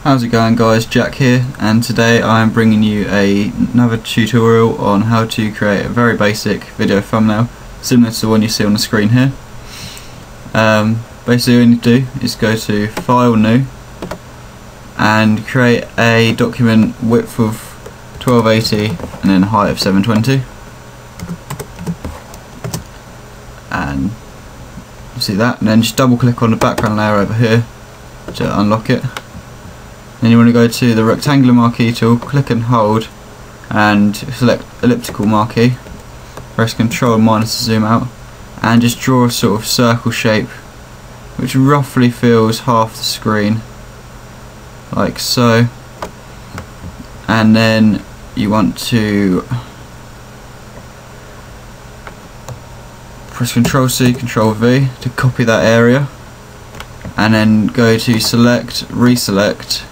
How's it going guys, Jack here, and today I am bringing you another tutorial on how to create a very basic video thumbnail similar to the one you see on the screen here. Basically all you need to do is go to File, New, and create a document width of 1280 and then height of 720, and you see that, and then just double click on the background layer over here to unlock it. Then you want to go to the rectangular marquee tool, click and hold, and select elliptical marquee. Press Ctrl minus to zoom out, and just draw a sort of circle shape which roughly fills half the screen, like so. And then you want to press Ctrl C, Ctrl V to copy that area, and then go to select, reselect,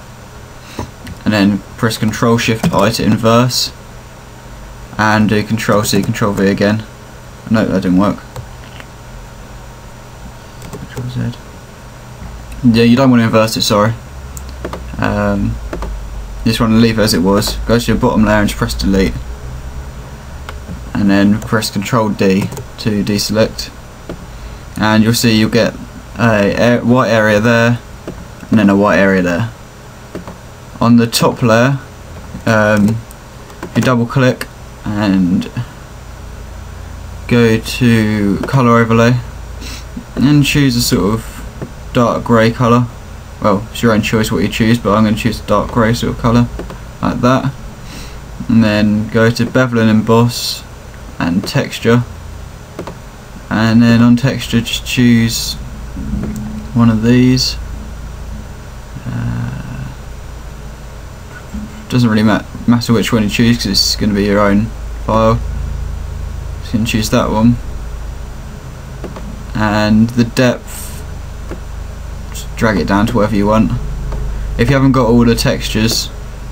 and then press Ctrl Shift I to inverse, and do Ctrl C, Ctrl V again. No, that didn't work. Ctrl Z. Yeah, you don't want to inverse it, sorry. You just want to leave it as it was. Go to your bottom layer and just press delete, and then press Ctrl D to deselect, and you'll see you'll get a white area there and then a white area there. On the top layer, you double click and go to colour overlay and choose a sort of dark grey colour. Well, it's your own choice what you choose, but I'm going to choose a dark grey sort of colour, like that. And then go to bevel and emboss and texture, and then on texture just choose one of these. Doesn't really matter which one you choose because it's going to be your own file. So you can choose that one, and the depth, just drag it down to whatever you want. If you haven't got all the textures,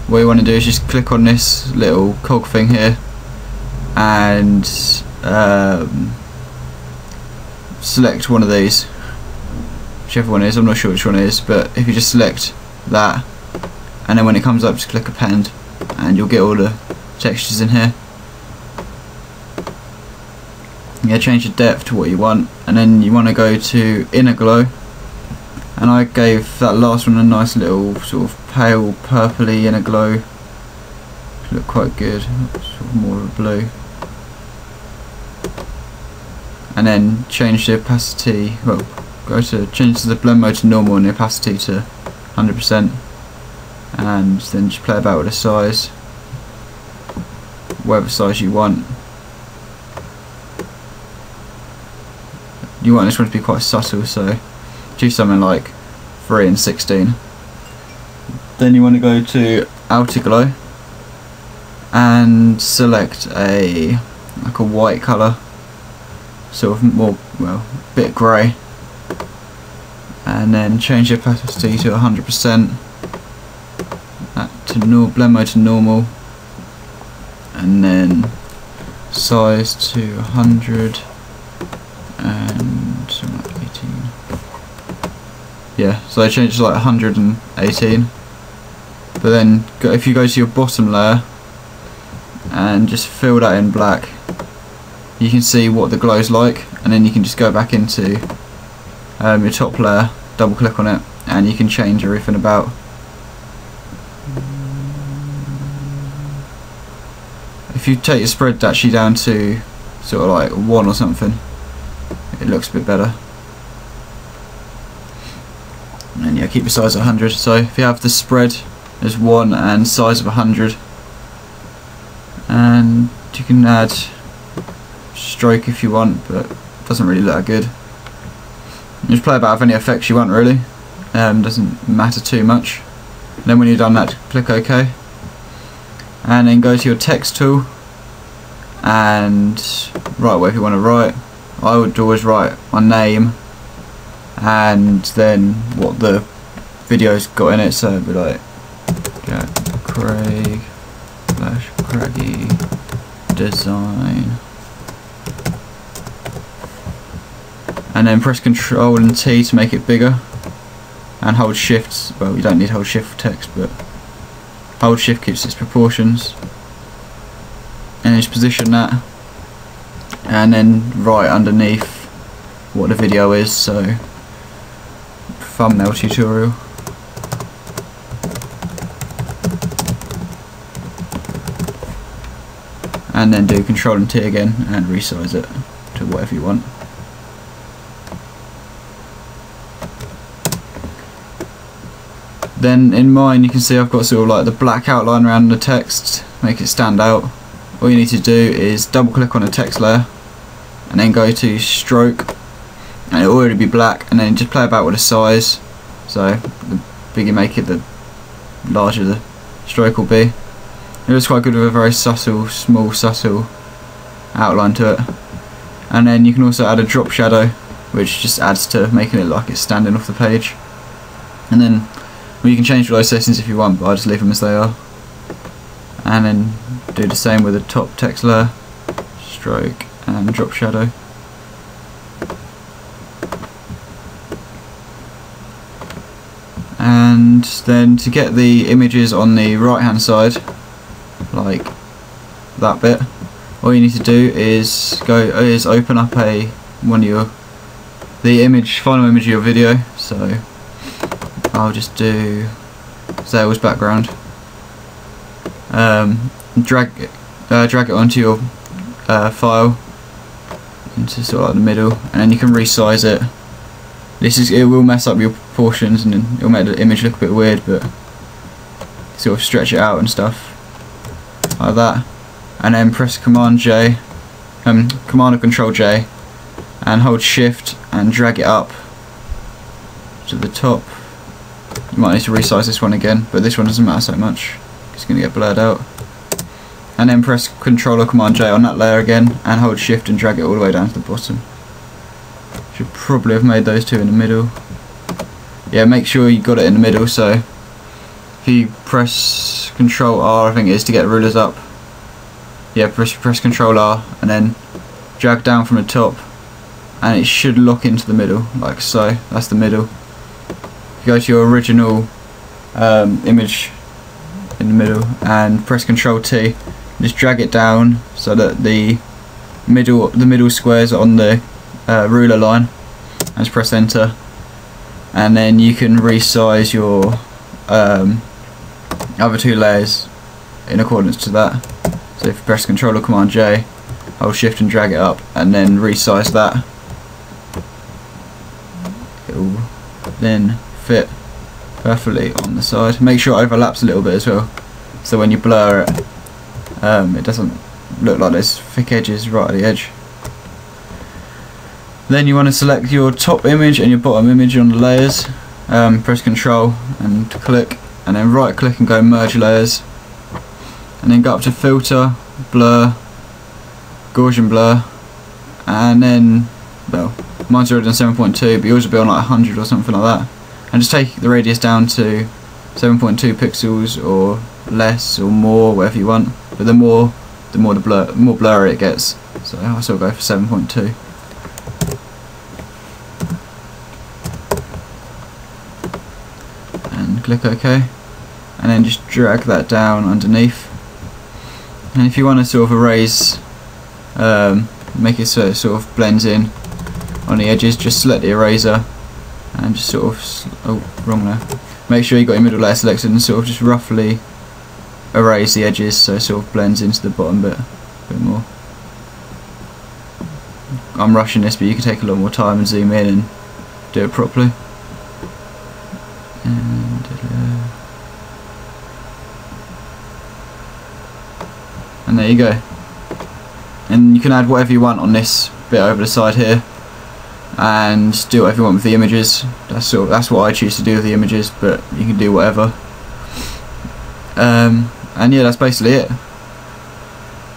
what you want to do is just click on this little cog thing here and select one of these, whichever one it is. I'm not sure which one it is, but if you just select that, and then when it comes up just click append, and you'll get all the textures in here. Yeah, change the depth to what you want, and then you want to go to inner glow, and I gave that last one a nice little sort of pale purpley inner glow. Look quite good, sort of more of a blue. And then change the opacity, well, change the blend mode to normal and the opacity to 100%. And then just play about with the size, whatever size you want. You want this one to be quite subtle, so choose something like 3 and 16. Then you want to go to outer glow and select like a white colour, sort of more, well, a bit grey, and then change the opacity to 100%. To blend mode to normal, and then size to 100 and something like 18. Yeah, so I changed to like 118. But then if you go to your bottom layer and just fill that in black, you can see what the glow's like, and then you can just go back into your top layer, double click on it, and you can change everything about. If you take your spread actually down to sort of like 1 or something, it looks a bit better. And yeah, keep your size at 100. So if you have the spread as 1 and size of 100, and you can add stroke if you want, but it doesn't really look that good. You just play about with any effects you want, really. Doesn't matter too much. And then when you've done that, click OK, and then go to your text tool and write whatever you want to write. I would always write my name and then what the video's got in it, so it'd be like Jack Craig / Craggy design, and then press Ctrl and T to make it bigger, and hold Shift. Well, you don't need hold Shift for text, but hold Shift keeps its proportions, and just position that, and then right underneath what the video is, so thumbnail tutorial. And then do Ctrl and T again and resize it to whatever you want. Then in mine you can see I've got sort of like the black outline around the text, make it stand out. All you need to do is double click on the text layer and then go to stroke, and it'll already be black, and then just play about with the size. So the bigger you make it, the larger the stroke will be. It looks quite good with a very subtle, small, subtle outline to it. And then you can also add a drop shadow, which just adds to making it like it's standing off the page. And then well, you can change those settings if you want, but I just leave them as they are. And then do the same with the top text layer, stroke and drop shadow. And then to get the images on the right hand side, like that bit, all you need to do is open up the final image of your video. So I'll just do Zale's background. Drag it onto your file into sort of like the middle, and then you can resize it. It will mess up your proportions and it'll make the image look a bit weird, but sort of stretch it out and stuff like that. And then press Command or Control J and hold Shift and drag it up to the top. You might need to resize this one again, but this one doesn't matter so much, it's going to get blurred out. And then press Control or Command J on that layer again and hold Shift and drag it all the way down to the bottom. Should probably have made those two in the middle. Yeah, make sure you got it in the middle. So if you press Control R, I think it is, to get rulers up. Yeah, press Control R and then drag down from the top, and it should lock into the middle, like so. That's the middle. If you go to your original image in the middle and press Control T, just drag it down so that the middle squares are on the ruler line, and just press Enter, and then you can resize your other two layers in accordance to that. So if you press Control or Command J, hold Shift and drag it up, and then resize that, it will then fit perfectly on the side. Make sure it overlaps a little bit as well, so when you blur it, it doesn't look like there's thick edges right at the edge. Then you want to select your top image and your bottom image on the layers. Press Control and click, and then right click and go merge layers, and then go up to filter, blur, Gaussian blur, and then, well, mine's already on 7.2, but yours will be on like 100 or something like that, and just take the radius down to 7.2 pixels or less or more, whatever you want, but the more blurry it gets, so I'll still go for 7.2. and click OK, and then just drag that down underneath. And if you want to sort of erase, make it so it sort of blends in on the edges, just select the eraser and just sort of, oh, wrong there, make sure you got your middle layer selected and sort of just roughly erase the edges so it sort of blends into the bottom bit a bit more. I'm rushing this, but you can take a lot more time and zoom in and do it properly. And there you go. And you can add whatever you want on this bit over the side here, and do whatever you want with the images. That's what I choose to do with the images, but you can do whatever. And yeah, that's basically it.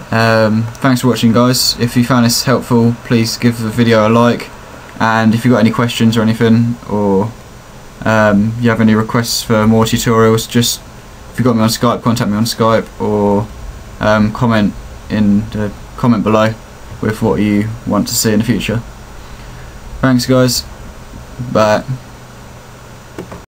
Thanks for watching, guys. If you found this helpful, please give the video a like, and if you've got any questions or anything, or you have any requests for more tutorials, just if you've got me on Skype, contact me on Skype, or comment in the comment below with what you want to see in the future. Thanks guys, bye.